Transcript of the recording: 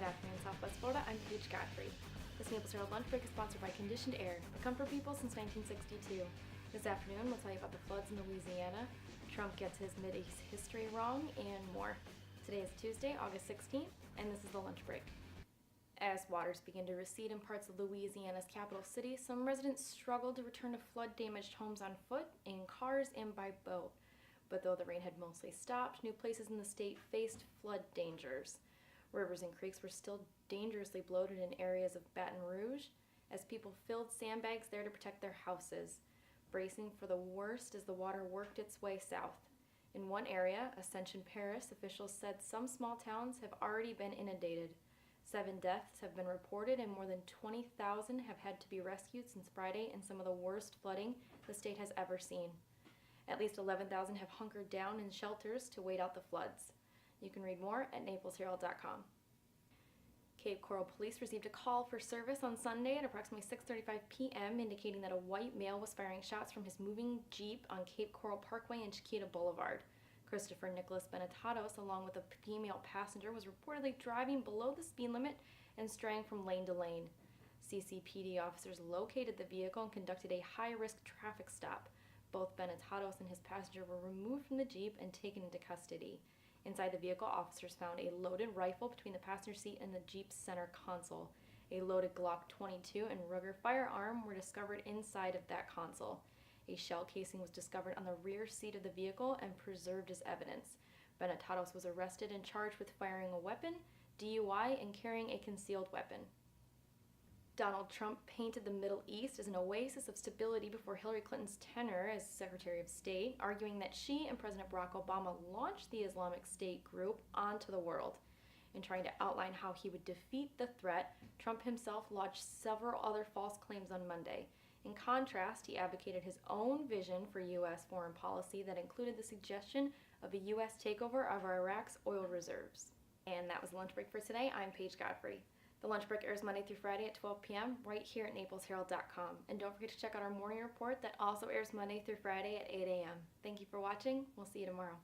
afternoon, Southwest Florida. I'm Paige Godfrey. This Naples Herald lunch break is sponsored by Conditioned Air, the comfort people since 1962. This afternoon, we'll tell you about the floods in Louisiana, Trump gets his Mideast history wrong, and more. Today is Tuesday, August 16th, and this is the lunch break. As waters begin to recede in parts of Louisiana's capital city, some residents struggled to return to flood-damaged homes on foot, in cars, and by boat. But though the rain had mostly stopped, new places in the state faced flood dangers. Rivers and creeks were still dangerously bloated in areas of Baton Rouge, as people filled sandbags there to protect their houses, bracing for the worst as the water worked its way south. In one area, Ascension Parish, officials said some small towns have already been inundated. 7 deaths have been reported and more than 20,000 have had to be rescued since Friday in some of the worst flooding the state has ever seen. At least 11,000 have hunkered down in shelters to wait out the floods. You can read more at naplesherald.com. Cape Coral Police received a call for service on Sunday at approximately 6:35 p.m. indicating that a white male was firing shots from his moving Jeep on Cape Coral Parkway and Chiquita Boulevard. Christopher Nicholas Benetatos, along with a female passenger, was reportedly driving below the speed limit and straying from lane to lane. CCPD officers located the vehicle and conducted a high-risk traffic stop. Both Benetatos and his passenger were removed from the Jeep and taken into custody. Inside the vehicle, officers found a loaded rifle between the passenger seat and the Jeep's center console. A loaded Glock 22 and Ruger firearm were discovered inside of that console. A shell casing was discovered on the rear seat of the vehicle and preserved as evidence. Benetatos was arrested and charged with firing a weapon, DUI, and carrying a concealed weapon. Donald Trump painted the Middle East as an oasis of stability before Hillary Clinton's tenure as Secretary of State, arguing that she and President Barack Obama launched the Islamic State group onto the world. In trying to outline how he would defeat the threat, Trump himself lodged several other false claims on Monday. In contrast, he advocated his own vision for U.S. foreign policy that included the suggestion of a U.S. takeover of Iraq's oil reserves. And that was the lunch break for today. I'm Paige Godfrey. The lunch break airs Monday through Friday at 12 p.m. right here at naplesherald.com. And don't forget to check out our morning report that also airs Monday through Friday at 8 a.m. Thank you for watching. We'll see you tomorrow.